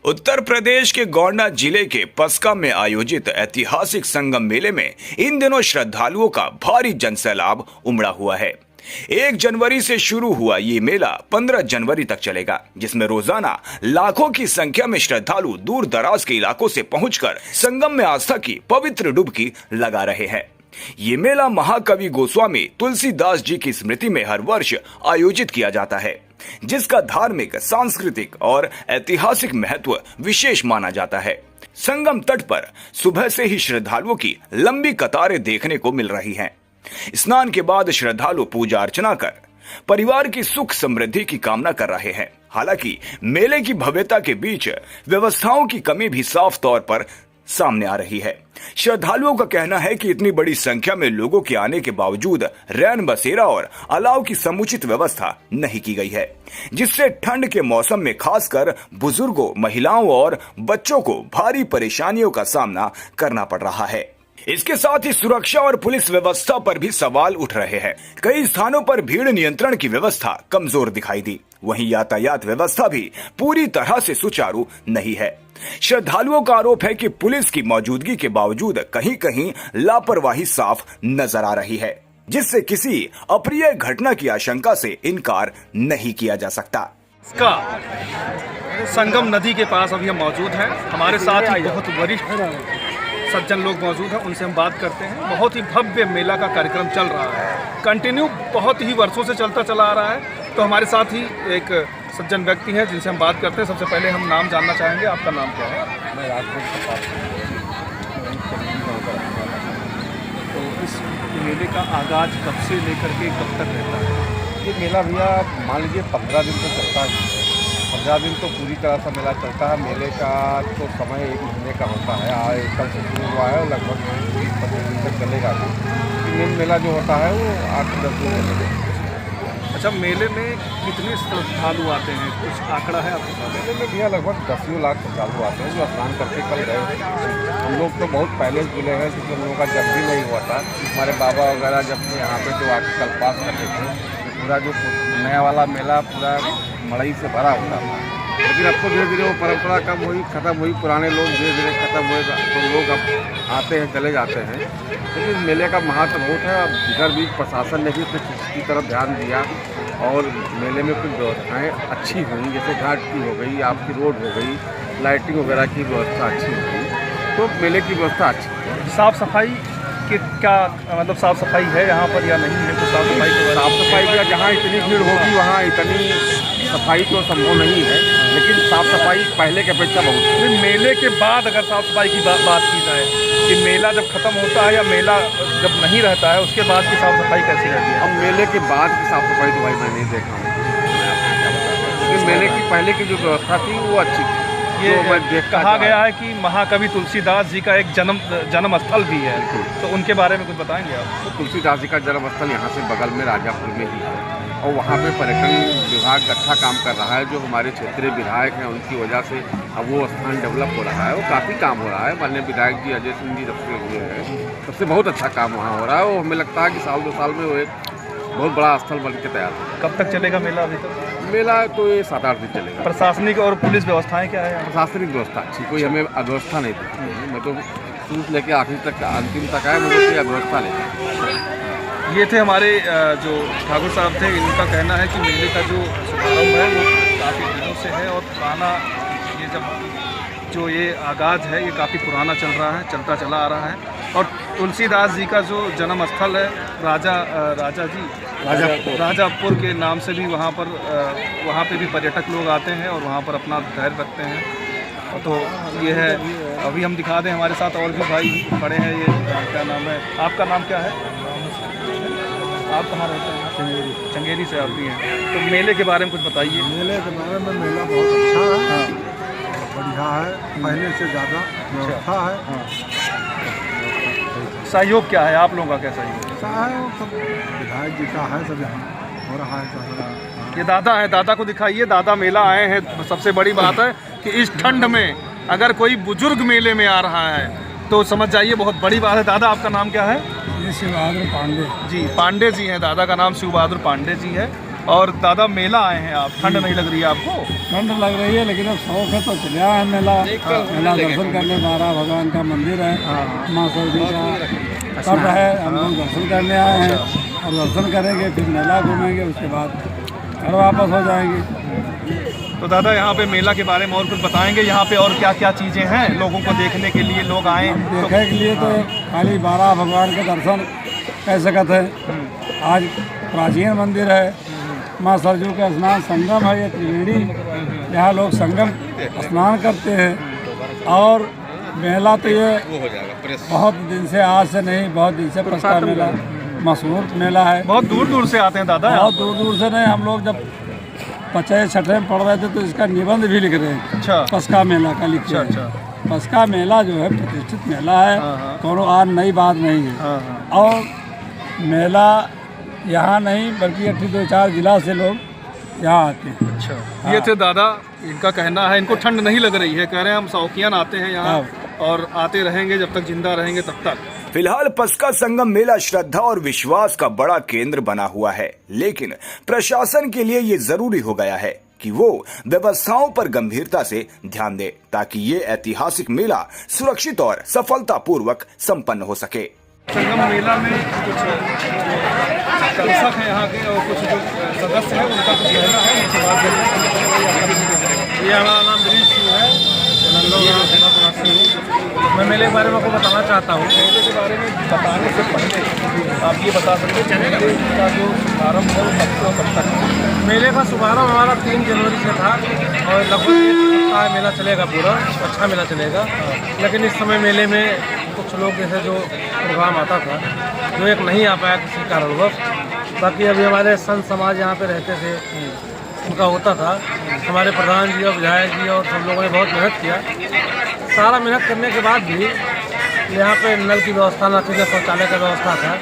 उत्तर प्रदेश के गोंडा जिले के पस्का में आयोजित ऐतिहासिक संगम मेले में इन दिनों श्रद्धालुओं का भारी जनसैलाब उमड़ा हुआ है। 1 जनवरी से शुरू हुआ ये मेला 15 जनवरी तक चलेगा, जिसमें रोजाना लाखों की संख्या में श्रद्धालु दूर दराज के इलाकों से पहुंचकर संगम में आस्था की पवित्र डुबकी लगा रहे हैं। ये मेला महाकवि गोस्वामी तुलसीदास जी की स्मृति में हर वर्ष आयोजित किया जाता है, जिसका धार्मिक, सांस्कृतिक और ऐतिहासिक महत्व विशेष माना जाता है। संगम तट पर सुबह से ही श्रद्धालुओं की लंबी कतारें देखने को मिल रही हैं। स्नान के बाद श्रद्धालु पूजा अर्चना कर परिवार की सुख समृद्धि की कामना कर रहे हैं। हालांकि मेले की भव्यता के बीच व्यवस्थाओं की कमी भी साफ तौर पर सामने आ रही है। श्रद्धालुओं का कहना है कि इतनी बड़ी संख्या में लोगों के आने के बावजूद रैन बसेरा और अलाव की समुचित व्यवस्था नहीं की गई है, जिससे ठंड के मौसम में खासकर बुजुर्गों, महिलाओं और बच्चों को भारी परेशानियों का सामना करना पड़ रहा है। इसके साथ ही सुरक्षा और पुलिस व्यवस्था पर भी सवाल उठ रहे हैं। कई स्थानों पर भीड़ नियंत्रण की व्यवस्था कमजोर दिखाई दी। वहीं यातायात व्यवस्था भी पूरी तरह से सुचारू नहीं है। श्रद्धालुओं का आरोप है कि पुलिस की मौजूदगी के बावजूद कहीं कहीं लापरवाही साफ नजर आ रही है, जिससे किसी अप्रिय घटना की आशंका से इनकार नहीं किया जा सकता। इसका संगम नदी के पास अभी हम मौजूद हैं। हमारे साथ ही बहुत वरिष्ठ सज्जन लोग मौजूद हैं, उनसे हम बात करते हैं। बहुत ही भव्य मेला का कार्यक्रम चल रहा है, कंटिन्यू बहुत ही वर्षों से चलता चला आ रहा है। तो हमारे साथ ही एक सज्जन व्यक्ति हैं जिनसे हम बात करते हैं। सबसे पहले हम नाम जानना चाहेंगे, आपका नाम क्या है? मैं राजपूत प्रताप। तो इस मेले का आगाज कब से लेकर के कब तक रहता है? ये मेला भैया मान लीजिए 15 दिन तो चलता है। 15 दिन तो पूरी तरह से मेला चलता है। मेले का तो समय 1 महीने का होता है। आज कल से शुरू हुआ है, लगभग 20-25 दिन तक चलेगा। मेन मेला जो होता है वो 8-10 दिन चलेगा। अच्छा, मेले में कितने श्रद्धालु आते हैं, कुछ आंकड़ा है आपके पास? मेले में भैया लगभग 10 लाख श्रद्धालु आते हैं जो स्नान करके कल गए। हम लोग तो बहुत पहले जुड़े हैं, क्योंकि हम लोगों का जब भी नहीं हुआ था। हमारे बाबा वगैरह जब यहाँ पे जो आके कल्पास करते थे, तो पूरा जो नया वाला मेला पूरा मड़ई से भरा होता था। लेकिन अब तो धीरे धीरे वो परंपरा कम हुई, खत्म हुई। पुराने लोग धीरे धीरे खत्म हुए, तो लोग अब आते हैं, चले जाते हैं। लेकिन मेले का महत्व बहुत है। अब इधर भी प्रशासन ने भी इसकी तरफ ध्यान दिया और मेले में कुछ व्यवस्थाएँ अच्छी हुई, जैसे घाट की हो गई, आपकी रोड हो गई, लाइटिंग वगैरह की व्यवस्था अच्छी हुई। तो मेले की व्यवस्था अच्छी। साफ सफाई के क्या मतलब, साफ सफाई है यहाँ पर या नहीं है? तो साफ सफाई का जहाँ इतनी भीड़ होगी वहाँ इतनी सफाई तो संभव नहीं है, लेकिन साफ सफाई पहले की अपेक्षा बहुत है। मेले के बाद अगर साफ सफाई की बात की जाए कि मेला जब खत्म होता है या मेला जब नहीं रहता है, उसके बाद की साफ सफाई कैसी रहती है? अब मेले के बाद की साफ सफाई तो भाई मैं नहीं देखा हूँ। लेकिन मेले की पहले की जो व्यवस्था थी वो अच्छी थी। ये कहा गया है कि महाकवि तुलसीदास जी का एक जन्म स्थल भी है, तो उनके बारे में कुछ बताएंगे आप? तो तुलसीदास जी का जन्म स्थल यहाँ से बगल में राजापुर में ही है, और वहाँ पे पर्यटन विभाग अच्छा काम कर रहा है। जो हमारे क्षेत्रीय विधायक हैं उनकी वजह से अब वो स्थान डेवलप हो रहा है, वो काफ़ी काम हो रहा है। माननीय विधायक जी अजय सिंह जी जब से हुए हैं, सबसे बहुत अच्छा काम वहाँ हो रहा है। वो हमें लगता है कि 1-2 साल में वो एक बहुत बड़ा स्थल बन के तैयार हो। कब तक चलेगा मेला? अभी तक मेला तो ये 7-8 दिन चलेगा। प्रशासनिक और पुलिस व्यवस्थाएं क्या है? प्रशासनिक व्यवस्था अच्छी, कोई हमें अव्यवस्था नहीं थी। मैं तो शुरू से लेकर आखिर तक, अंतिम तक आया, मुझे कोई अव्यवस्था नहीं। ये थे हमारे जो ठाकुर साहब थे। इनका कहना है कि मेले का जो शुभारम्भ है वो काफ़ी दिनों से है और पुराना, ये जो ये आगाज़ है ये काफ़ी पुराना चल रहा है, चलता चला आ रहा है। और तुलसीदास जी का जो जन्म स्थल है राजापुर के नाम से भी वहाँ पे भी पर्यटक लोग आते हैं और वहाँ पर अपना धैर्य रखते हैं। तो ये है। अभी हम दिखा दें, हमारे साथ और भी भाई खड़े हैं। ये क्या नाम है? आपका नाम क्या है? आप कहाँ रहते हैं? चंगेरी से आप भी हैं। तो मेले के बारे में कुछ बताइए। मेले के बारे में मेला बहुत अच्छा है। हाँ। बढ़िया है, पहले से ज़्यादा व्यवस्था है। हाँ। सहयोग क्या है आप लोगों का? क्या सहयोग? सहयोग सब विधायक जी का है, सब यहाँ हो रहा है। ये दादा है, दादा को दिखाइए। दादा मेला आए हैं। सबसे बड़ी बात है कि इस ठंड में अगर कोई बुजुर्ग मेले में आ रहा है तो समझ जाइए बहुत बड़ी बात है। दादा आपका नाम क्या है? शिव बहादुर पांडे जी। पांडे जी हैं, दादा का नाम शिव बहादुर पांडे जी है। और दादा मेला आए हैं आप, ठंड नहीं लग रही है आपको? ठंड लग रही है लेकिन अब शौक है तो चले आए हैं मेला दर्शन करने। बारा भगवान का मंदिर है, माँ सरदी का तब है, हम लोग दर्शन करने आए हैं और दर्शन करेंगे, फिर मेला घूमेंगे, उसके बाद घर वापस हो जाएंगे। तो दादा यहाँ पे मेला के बारे में और कुछ बताएंगे, यहाँ पे और क्या क्या चीज़ें हैं लोगों को देखने के लिए लोग आए? देखने के लिए तो खाली बारा भगवान के दर्शन कह सकते हैं। आज प्राचीन मंदिर है, माँ सरजू का स्नान संगम है, ये त्रिवेणी, यहाँ लोग संगम स्नान करते हैं। और मेला तो ये बहुत दिन से, आज से नहीं, बहुत दिन से पसका मेला मशहूर मेला है। बहुत दूर दूर से आते हैं दादा? बहुत दूर दूर से नहीं, हम लोग जब 5वीं-6वीं में पढ़ रहे थे तो इसका निबंध भी लिख रहे हैं। अच्छा। पसका मेला का लिखे हैं। अच्छा। पसका मेला जो है प्रतिष्ठित मेला है, कोनो आज नई बात नहीं है। और मेला यहाँ नहीं बल्कि 2-4 जिला से लोग यहाँ आते हैं। अच्छा। ये थे दादा, इनका कहना है इनको ठंड नहीं लग रही है, कह रहे हैं हम शौकियान आते हैं यहाँ और आते रहेंगे जब तक जिंदा रहेंगे तब तक। फिलहाल पसका संगम मेला श्रद्धा और विश्वास का बड़ा केंद्र बना हुआ है, लेकिन प्रशासन के लिए ये जरूरी हो गया है कि वो व्यवस्थाओं पर गंभीरता से ध्यान दे ताकि ये ऐतिहासिक मेला सुरक्षित और सफलतापूर्वक संपन्न हो सके। संगम मेला में कुछ दर्शक हैं यहाँ के और कुछ जो सदस्य हैं उनका कुछ कहना है, उनसे बात करेंगे। ये हमारा नाम दिनेश सिंह है, मैं मेले के बारे में आपको बताना चाहता हूँ। मेले के बारे में बताने से पहले आप ये बता सकते हैं मेले का जो शुभारम्भ है वो कब से कब तक? मेले का शुभारम्भ हमारा 3 जनवरी से था और लगभग 1 सप्ताह मेला चलेगा, पूरा अच्छा मेला चलेगा। लेकिन इस समय मेले में कुछ लोग जैसे जो प्रोग्राम आता था जो एक नहीं आ पाया किसी कारणवश। बाकी अभी हमारे संत समाज यहाँ पे रहते थे, उनका होता था। हमारे प्रधान जी और विधायक जी और सब लोगों ने बहुत मेहनत किया। सारा मेहनत करने के बाद भी यहाँ पे नल की व्यवस्था ना थी, ना शौचालय का व्यवस्था था।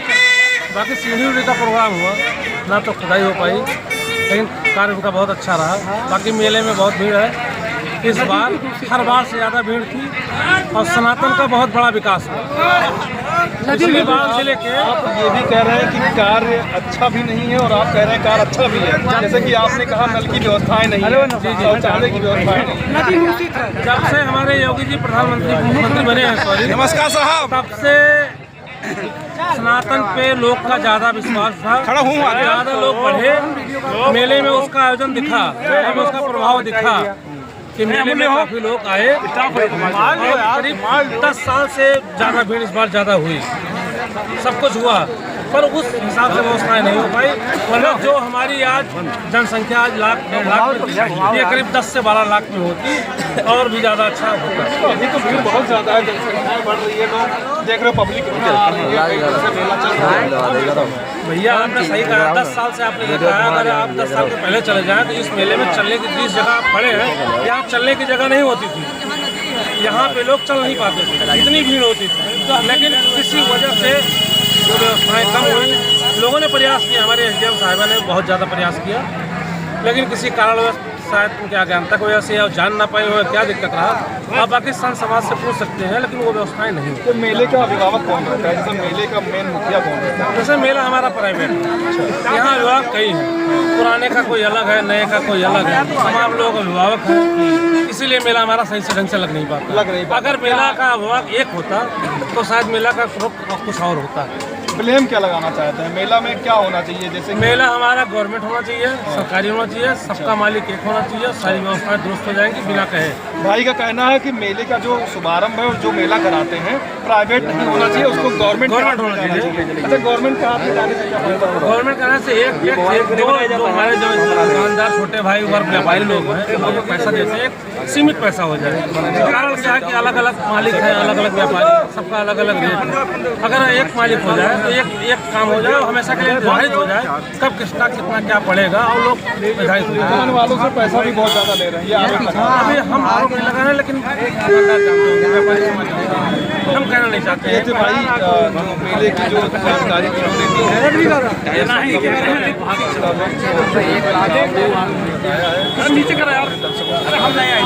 बाकी सीढ़ी का प्रोग्राम हुआ, ना तो खुदाई हो पाई, लेकिन कार्य उनका बहुत अच्छा रहा। बाकी मेले में बहुत भीड़ है, इस बार हर बार से ज़्यादा भीड़ थी और सनातन का बहुत बड़ा विकास हुआ। पिछली बार से लेके आप ये भी कह रहे हैं कि कार्य अच्छा भी नहीं है और आप कह रहे हैं कार्य अच्छा भी है। जैसे कि आपने कहा नल की व्यवस्थाएं नहीं है, शौचालय की व्यवस्थाएं नहीं है। जब से हमारे योगी जी प्रधानमंत्री मुख्यमंत्री बने हैं, सॉरी, नमस्कार साहब, तब से सनातन पे लोग का ज्यादा विश्वास था, ज्यादा लोग बढ़े। मेले में उसका आयोजन दिखा, हमें उसका प्रभाव दिखा कि मेले में काफी लोग आए और करीब 10 साल से ज्यादा भीड़ इस बार ज्यादा हुई। सब कुछ हुआ पर उस हिसाब से व्यवस्थाएं नहीं हो पाई, वरना जो हमारी आज जनसंख्या आज 1,00,000 में, ये करीब 10 से 12 लाख में होती और भी ज़्यादा अच्छा होता। अभी तो भीड़ बहुत ज़्यादा है, जनसंख्या बढ़ रही है, लोग देख रहे हो पब्लिक भैया आपने सही कहा, 10 साल से आपने देखा है। अगर आप 10 साल के पहले चले जाएँ तो इस मेले में चलने की जिस जगह आप खड़े हैं यहाँ चलने की जगह नहीं होती थी, यहाँ पे लोग चल नहीं पाते थे, इतनी भीड़ होती थी। लेकिन किसी वजह से जो व्यवस्थाएँ कम हुई, लोगों ने प्रयास किया, हमारे एसडीएम साहिबा ने बहुत ज़्यादा प्रयास किया, लेकिन किसी कारणवश शायद उनके अज्ञानता की वजह से या जान ना पाए हो क्या दिक्कत रहा। आप बाकी संत समाज से पूछ सकते हैं, लेकिन वो व्यवस्थाएं नहीं। तो मेले का अभिभावक कौन रहता है? जैसे मेले का मेन मुखिया कौन रहता है? जैसे मेला हमारा प्राइवेट है, यहाँ अभिभावक कई हैं, पुराने का कोई अलग है, नए का कोई अलग है, तमाम लोग अभिभावक हैं, इसीलिए मेला हमारा सही से ढंग से लग नहीं पाता। अगर मेला का अभिभावक एक होता तो शायद मेला का कुछ और होता। ब्लेम क्या लगाना चाहते हैं? मेला में क्या होना चाहिए? जैसे मेला हमारा गवर्नमेंट होना चाहिए, सरकारी होना चाहिए, सबका मालिक एक होना चाहिए, सारी व्यवस्थाएं दुरुस्त हो जाएंगी बिना कहे। भाई का कहना है कि मेले का जो शुभारंभ है, जो मेला कराते हैं, प्राइवेट नहीं होना चाहिए, उसको गवर्नमेंट होना चाहिए। अच्छा, गवर्नमेंट का हाथ लगाने से क्या फायदा? गवर्नमेंट कहने से एक दो हमारे जो दुकानदार छोटे भाई वर्ग व्यापारी लोग हैं वो पैसा देते हैं, सीमित पैसा हो जाए। कारण क्या है कि अलग अलग मालिक हैं, अलग अलग व्यापारी, सबका अलग अलग रेट है। अगर एक मालिक हो जाए तो एक काम हो जाए, हमेशा के लिए निर्धारित हो जाए कब किसका कितना क्या पड़ेगा और लोग निर्धारित हो जाए। दुकान वालों से पैसा भी बहुत ज़्यादा ले रहे हैं, ये आरोप लगा। अभी हम आरोप नहीं लगा रहे, लेकिन हम कहना नहीं चाहते हैं। भाई जो मेले की जो जानकारी की देती है नीचे करा यार, हम नहीं आए।